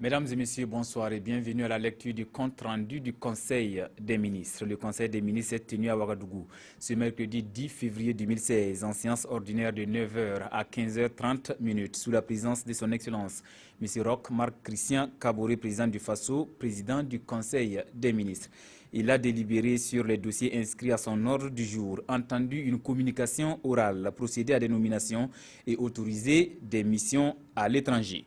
Mesdames et messieurs, bonsoir et bienvenue à la lecture du compte-rendu du Conseil des ministres. Le Conseil des ministres est tenu à Ouagadougou ce mercredi 10 février 2016 en séance ordinaire de 9 h à 15h30 sous la présidence de son Excellence M. Roch Marc Christian Kaboré, président du FASO, président du Conseil des ministres. Il a délibéré sur les dossiers inscrits à son ordre du jour, entendu une communication orale, procédé à des nominations et autorisé des missions à l'étranger.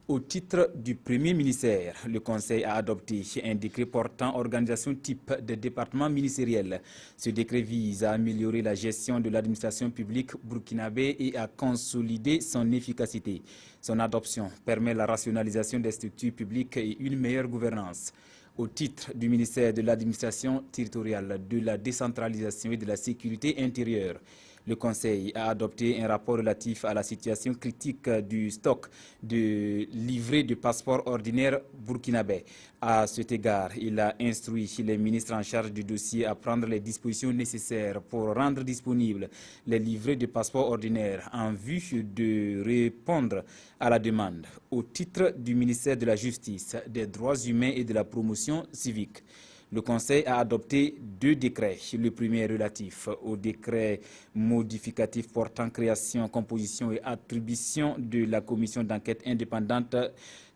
Au titre du Premier ministère, le Conseil a adopté un décret portant organisation type des départements ministériels. Ce décret vise à améliorer la gestion de l'administration publique burkinabé et à consolider son efficacité. Son adoption permet la rationalisation des structures publiques et une meilleure gouvernance. Au titre du ministère de l'administration territoriale, de la décentralisation et de la sécurité intérieure, le Conseil a adopté un rapport relatif à la situation critique du stock de livrets de passeports ordinaires burkinabés. À cet égard, il a instruit les ministres en charge du dossier à prendre les dispositions nécessaires pour rendre disponibles les livrets de passeports ordinaires en vue de répondre à la demande. Au titre du ministère de la Justice, des Droits humains et de la promotion civique, le Conseil a adopté deux décrets. Le premier relatif au décret modificatif portant création, composition et attribution de la commission d'enquête indépendante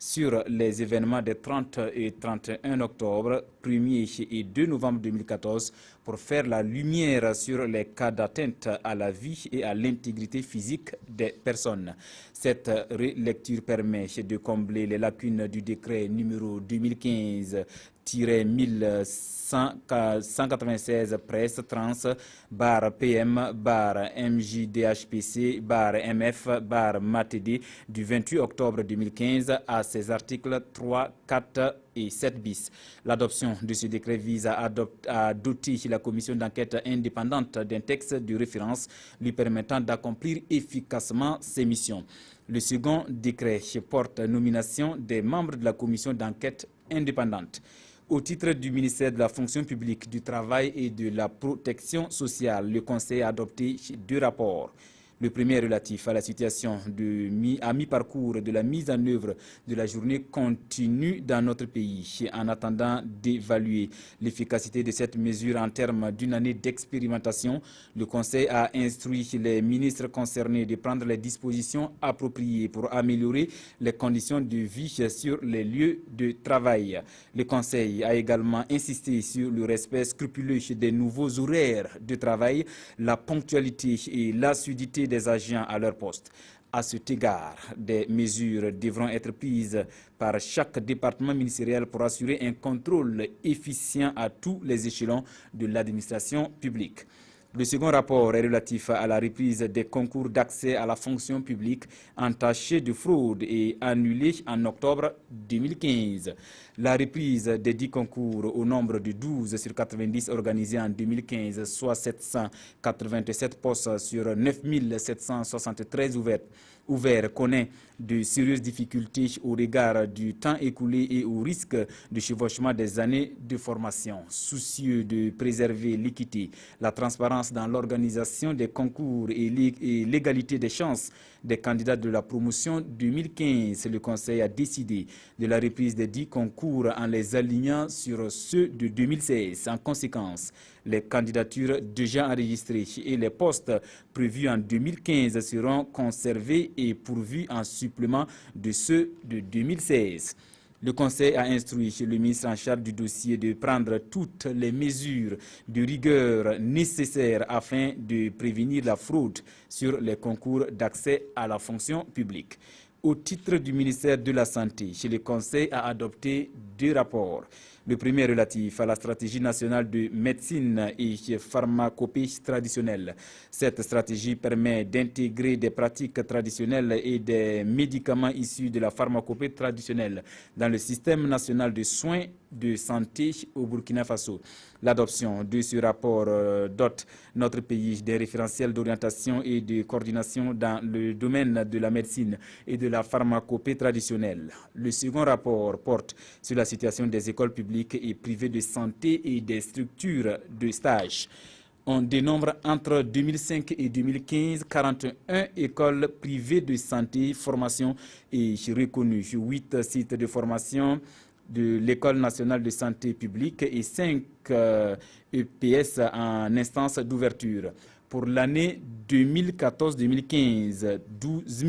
sur les événements des 30 et 31 octobre, 1er et 2 novembre 2014 pour faire la lumière sur les cas d'atteinte à la vie et à l'intégrité physique des personnes. Cette relecture permet de combler les lacunes du décret numéro 2015-1196 presse trans PM MJDHPC MF MATD du 28 octobre 2015 à ses articles 3, 4 et 7 bis. L'adoption de ce décret vise à doter la commission d'enquête indépendante d'un texte de référence lui permettant d'accomplir efficacement ses missions. Le second décret porte nomination des membres de la commission d'enquête indépendante. Au titre du ministère de la fonction publique, du travail et de la protection sociale, le Conseil a adopté deux rapports. Le premier relatif à la situation à mi-parcours de la mise en œuvre de la journée continue dans notre pays, en attendant d'évaluer l'efficacité de cette mesure en termes d'une année d'expérimentation. Le Conseil a instruit les ministres concernés de prendre les dispositions appropriées pour améliorer les conditions de vie sur les lieux de travail. Le Conseil a également insisté sur le respect scrupuleux des nouveaux horaires de travail, la ponctualité et l'assiduité des agents à leur poste. À cet égard, des mesures devront être prises par chaque département ministériel pour assurer un contrôle efficient à tous les échelons de l'administration publique. Le second rapport est relatif à la reprise des concours d'accès à la fonction publique entachés de fraude et annulés en octobre 2015. La reprise des 10 concours au nombre de 12 sur 90 organisés en 2015, soit 787 postes sur 9 773 ouverts, connaît de sérieuses difficultés au regard du temps écoulé et au risque de chevauchement des années de formation. Soucieux de préserver l'équité, la transparence dans l'organisation des concours et l'égalité des chances des candidats de la promotion 2015, le Conseil a décidé de la reprise des 10 concours en les alignant sur ceux de 2016. En conséquence, les candidatures déjà enregistrées et les postes prévus en 2015 seront conservés et pourvus en supplément de ceux de 2016. Le Conseil a instruit le ministre en charge du dossier de prendre toutes les mesures de rigueur nécessaires afin de prévenir la fraude sur les concours d'accès à la fonction publique. Au titre du ministère de la Santé, le Conseil a adopté deux rapports. Le premier relatif à la stratégie nationale de médecine et pharmacopée traditionnelle. Cette stratégie permet d'intégrer des pratiques traditionnelles et des médicaments issus de la pharmacopée traditionnelle dans le système national de soins de santé au Burkina Faso. L'adoption de ce rapport dote notre pays des référentiels d'orientation et de coordination dans le domaine de la médecine et de la pharmacopée traditionnelle. Le second rapport porte sur la situation des écoles publiques et privées de santé et des structures de stage. On dénombre entre 2005 et 2015 41 écoles privées de santé, formation et reconnues, 8 sites de formation de l'École nationale de santé publique et 5 EPS en instance d'ouverture. Pour l'année 2014-2015, 12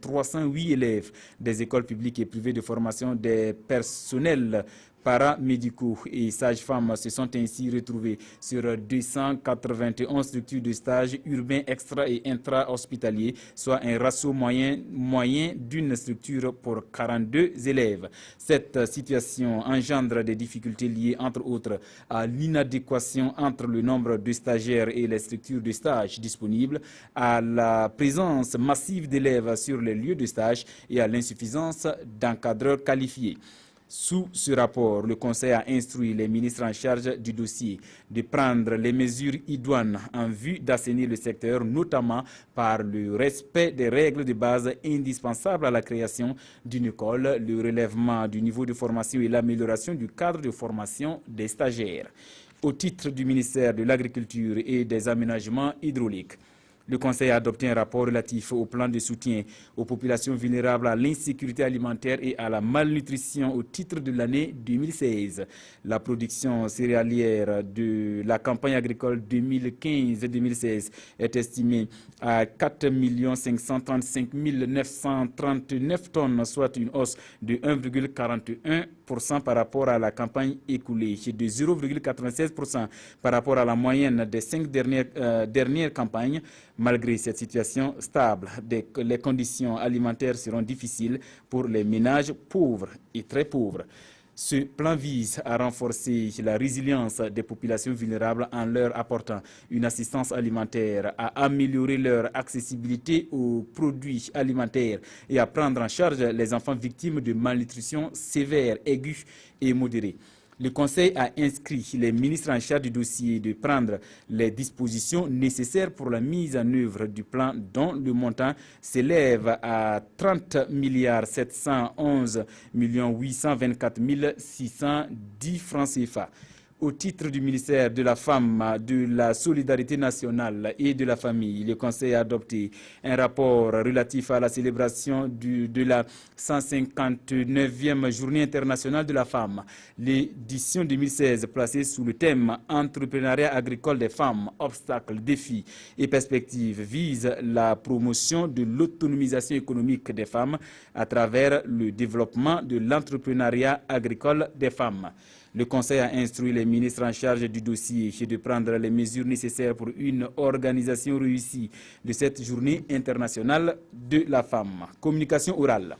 308 élèves des écoles publiques et privées de formation des personnels paramédicaux et sages-femmes se sont ainsi retrouvés sur 291 structures de stage urbains extra- et intra-hospitaliers, soit un ratio moyen d'une structure pour 42 élèves. Cette situation engendre des difficultés liées, entre autres, à l'inadéquation entre le nombre de stagiaires et les structures de stage disponibles, à la présence massive d'élèves sur les lieux de stage et à l'insuffisance d'encadreurs qualifiés. Sous ce rapport, le Conseil a instruit les ministres en charge du dossier de prendre les mesures idoines en vue d'assainir le secteur, notamment par le respect des règles de base indispensables à la création d'une école, le relèvement du niveau de formation et l'amélioration du cadre de formation des stagiaires. Au titre du ministère de l'Agriculture et des Aménagements hydrauliques, le Conseil a adopté un rapport relatif au plan de soutien aux populations vulnérables à l'insécurité alimentaire et à la malnutrition au titre de l'année 2016. La production céréalière de la campagne agricole 2015-2016 est estimée à 4 535 939 tonnes, soit une hausse de 1,41% par rapport à la campagne écoulée et de 0,96% par rapport à la moyenne des 5 dernières campagnes. Malgré cette situation stable, les conditions alimentaires seront difficiles pour les ménages pauvres et très pauvres. Ce plan vise à renforcer la résilience des populations vulnérables en leur apportant une assistance alimentaire, à améliorer leur accessibilité aux produits alimentaires et à prendre en charge les enfants victimes de malnutrition sévère, aiguë et modérée. Le Conseil a inscrit les ministres en charge du dossier de prendre les dispositions nécessaires pour la mise en œuvre du plan dont le montant s'élève à 30 711 824 610 francs CFA. Au titre du ministère de la Femme, de la Solidarité nationale et de la Famille, le Conseil a adopté un rapport relatif à la célébration de la 159e Journée internationale de la femme. L'édition 2016, placée sous le thème « Entrepreneuriat agricole des femmes, obstacles, défis et perspectives », vise la promotion de l'autonomisation économique des femmes à travers le développement de l'entrepreneuriat agricole des femmes. Le Conseil a instruit les ministres en charge du dossier de prendre les mesures nécessaires pour une organisation réussie de cette journée internationale de la femme. Communication orale.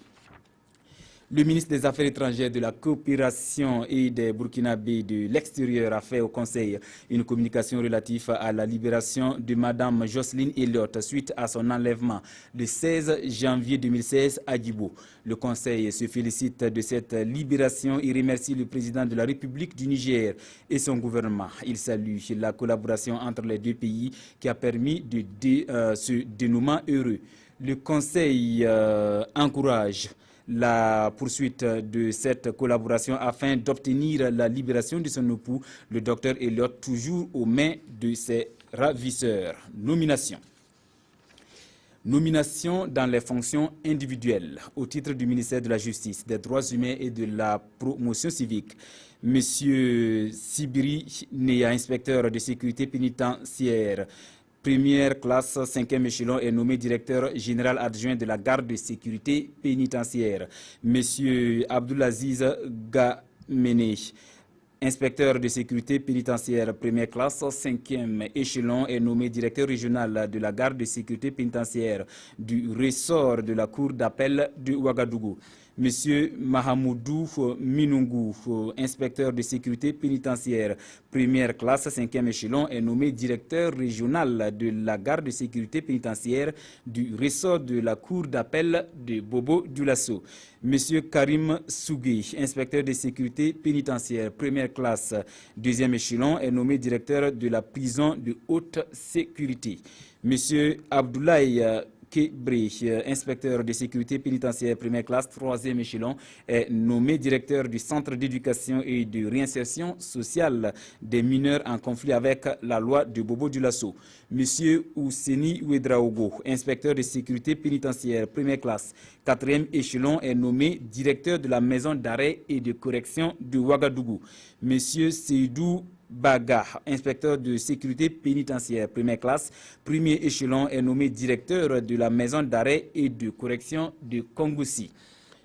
Le ministre des Affaires étrangères, de la coopération et des Burkinabés de l'extérieur a fait au Conseil une communication relative à la libération de Mme Jocelyne Elliott suite à son enlèvement le 16 janvier 2016 à Djibo. Le Conseil se félicite de cette libération et remercie le président de la République du Niger et son gouvernement. Il salue la collaboration entre les deux pays qui a permis ce dénouement heureux. Le Conseil encourage la poursuite de cette collaboration afin d'obtenir la libération de son époux, le docteur Elliott, toujours aux mains de ses ravisseurs. Nomination dans les fonctions individuelles au titre du ministère de la Justice, des Droits humains et de la promotion civique. Monsieur Sibiri Neya, inspecteur de sécurité pénitentiaire, première classe, 5e échelon, est nommé directeur général adjoint de la garde de sécurité pénitentiaire. Monsieur Abdulaziz Gamene, inspecteur de sécurité pénitentiaire, première classe, 5e échelon, est nommé directeur régional de la garde de sécurité pénitentiaire du ressort de la cour d'appel de Ouagadougou. Monsieur Mahamoudou Minungu, inspecteur de sécurité pénitentiaire, première classe, 5e échelon, est nommé directeur régional de la garde de sécurité pénitentiaire du ressort de la cour d'appel de Bobo-Dioulasso. Monsieur Karim Sougé, inspecteur de sécurité pénitentiaire, première classe, 2e échelon, est nommé directeur de la prison de haute sécurité. Monsieur Abdoulaye Kebré, inspecteur de sécurité pénitentiaire première classe, 3e échelon, est nommé directeur du centre d'éducation et de réinsertion sociale des mineurs en conflit avec la loi de Bobo Dioulasso. Monsieur Ousseni Ouedraogo, inspecteur de sécurité pénitentiaire première classe, 4e échelon, est nommé directeur de la maison d'arrêt et de correction de Ouagadougou. Monsieur Seydou Baga, inspecteur de sécurité pénitentiaire première classe, premier échelon, est nommé directeur de la maison d'arrêt et de correction de Kongoussi.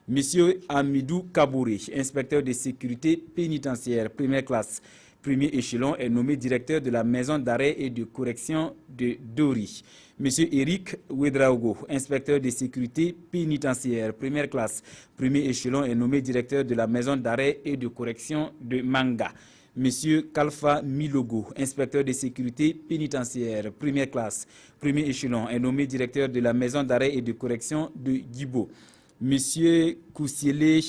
Monsieur Amidou Kabouri, inspecteur de sécurité pénitentiaire première classe, premier échelon, est nommé directeur de la maison d'arrêt et de correction de Dori. Monsieur Eric Ouedraogo, inspecteur de sécurité pénitentiaire première classe, premier échelon, est nommé directeur de la maison d'arrêt et de correction de Manga. Monsieur Kalfa Milogo, inspecteur de sécurité pénitentiaire, première classe, premier échelon, est nommé directeur de la maison d'arrêt et de correction de Guibo. Monsieur Koussiele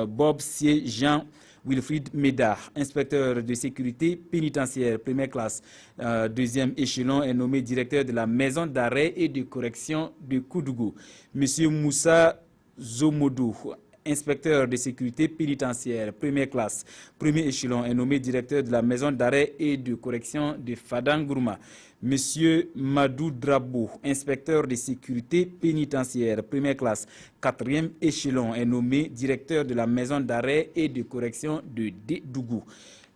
Bob Sie Jean Wilfried Médard, inspecteur de sécurité pénitentiaire, première classe, deuxième échelon, est nommé directeur de la maison d'arrêt et de correction de Koudougou. Monsieur Moussa Zomodou, inspecteur de sécurité pénitentiaire, première classe, premier échelon, est nommé directeur de la maison d'arrêt et de correction de Fadangourma. Monsieur Madou Drabo, inspecteur de sécurité pénitentiaire, première classe, quatrième échelon, est nommé directeur de la maison d'arrêt et de correction de Dédougou.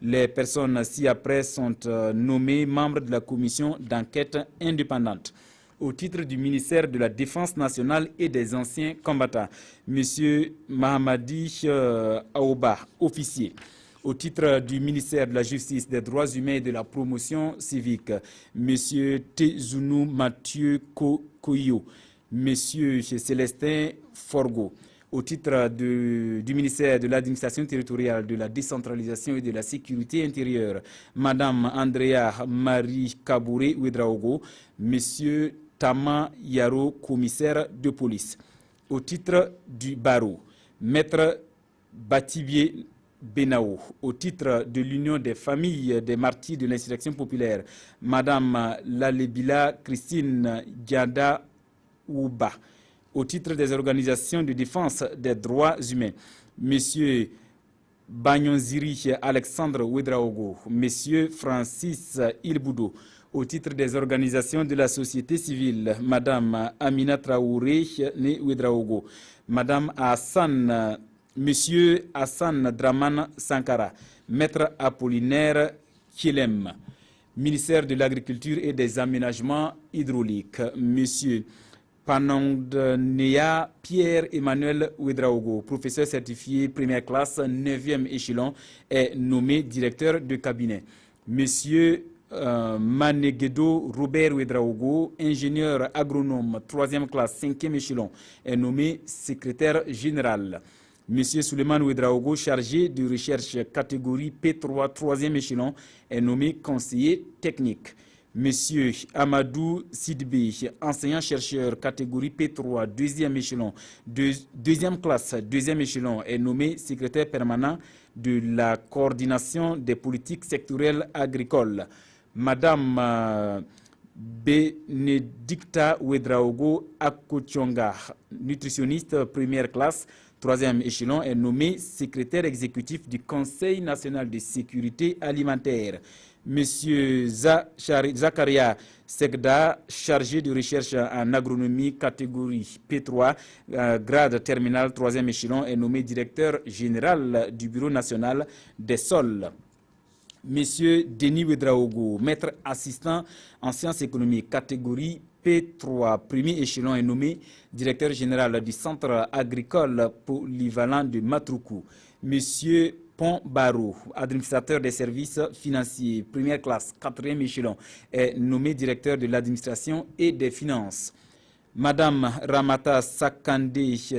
Les personnes ci-après sont nommées membres de la commission d'enquête indépendante. Au titre du ministère de la Défense nationale et des anciens combattants, M. Mahamadi Aouba, officier. Au titre du ministère de la Justice, des Droits humains et de la Promotion civique, M. Tezounou Mathieu Koyo, M. Célestin Forgo. Au titre du ministère de l'Administration territoriale, de la décentralisation et de la sécurité intérieure, Mme Andrea Marie Kabouré Ouedraogo, M. Tama Yaro, commissaire de police. Au titre du barreau, Maître Batibier Benao. Au titre de l'Union des familles des martyrs de l'insurrection populaire, Mme Lalebila Christine Diada Ouba. Au titre des organisations de défense des droits humains, M. Banyonziri Alexandre Ouedraogo, M. Francis Ilboudo. Au titre des organisations de la société civile, Mme Amina Traoré Ouedraogo, Mme Hassan, M. Hassan Draman Sankara, Maître Apollinaire Kielem, ministère de l'Agriculture et des Aménagements hydrauliques, M. Panondnea Pierre-Emmanuel Ouedraogo, professeur certifié première classe, 9e échelon, est nommé directeur de cabinet. Monsieur Manegedo Robert Ouedraogo, ingénieur agronome, 3e classe, 5e échelon, est nommé secrétaire général. Monsieur Souleymane Ouedraogo, chargé de recherche catégorie P3, 3e échelon, est nommé conseiller technique. Monsieur Amadou Sidbi, enseignant-chercheur catégorie P3, 2e échelon, 2e classe, 2e échelon, est nommé secrétaire permanent de la coordination des politiques sectorielles agricoles. Madame Benedicta Ouedraogo Akochonga, nutritionniste première classe, 3e échelon, est nommé secrétaire exécutif du Conseil national de sécurité alimentaire. Monsieur Zakaria Segda, chargé de recherche en agronomie catégorie P3, grade terminal 3e échelon, est nommé directeur général du Bureau national des sols. Monsieur Denis Ouedraogo, maître assistant en sciences économiques, catégorie P3, premier échelon, est nommé directeur général du centre agricole polyvalent de Matroukou. Monsieur Pont Barou, administrateur des services financiers, première classe, 4e échelon, est nommé directeur de l'administration et des finances. Madame Ramata Sakande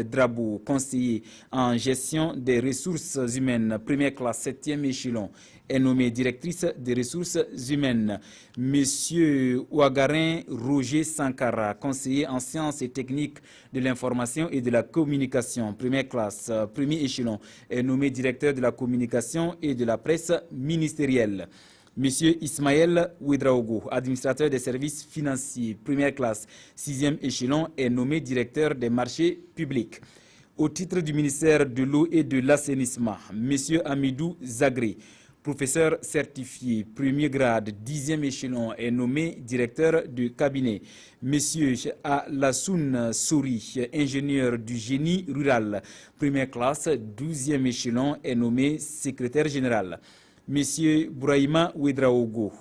Drabo, conseiller en gestion des ressources humaines, première classe, 7e échelon, est nommée directrice des ressources humaines. Monsieur Ouagarin Roger Sankara, conseiller en sciences et techniques de l'information et de la communication, première classe, premier échelon, est nommé directeur de la communication et de la presse ministérielle. Monsieur Ismaël Ouedraogo, administrateur des services financiers, première classe, 6e échelon, est nommé directeur des marchés publics. Au titre du ministère de l'eau et de l'assainissement, Monsieur Amidou Zagré, professeur certifié, premier grade, 10e échelon, est nommé directeur de cabinet. Monsieur Alassoun Souri, ingénieur du génie rural, première classe, 12e échelon, est nommé secrétaire général. Monsieur Bouraïma Ouedraogo,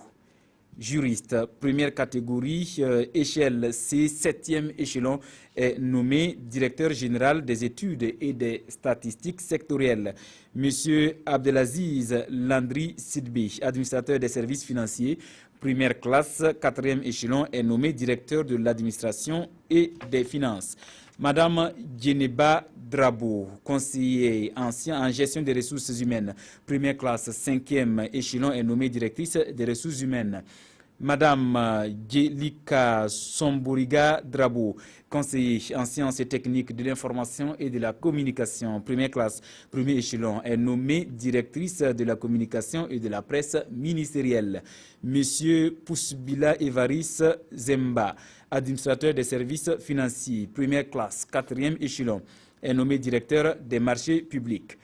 juriste, première catégorie, échelle C, 7e échelon, est nommé directeur général des études et des statistiques sectorielles. Monsieur Abdelaziz Landry Sidbi, administrateur des services financiers, première classe, 4e échelon, est nommé directeur de l'administration et des finances. Madame Djeneba Drabo, conseiller ancien en gestion des ressources humaines, première classe, 5e échelon, est nommée directrice des ressources humaines. Madame Djelika Somboriga Drabo, conseiller en sciences et techniques de l'information et de la communication, première classe, premier échelon, est nommée directrice de la communication et de la presse ministérielle. Monsieur Pousbila Evaris Zemba, administrateur des services financiers, première classe, 4e échelon, est nommé directeur des marchés publics.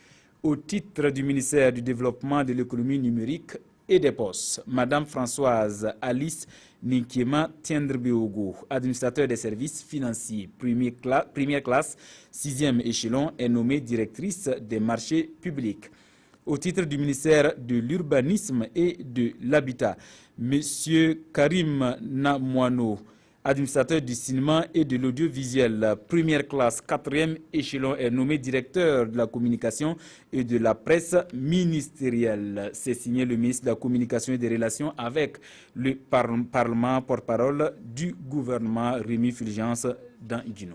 Au titre du ministère du Développement de l'économie numérique et des postes, Madame Françoise Alice Ninkiema Tiendrebeogo, administrateur des services financiers, première classe, 6e échelon, est nommée directrice des marchés publics. Au titre du ministère de l'Urbanisme et de l'Habitat, Monsieur Karim Namouano, administrateur du cinéma et de l'audiovisuel, première classe, 4e échelon, est nommé directeur de la communication et de la presse ministérielle. C'est signé le ministre de la Communication et des Relations avec le Parlement, porte-parole du gouvernement, Rémi Fulgence dans Idjino.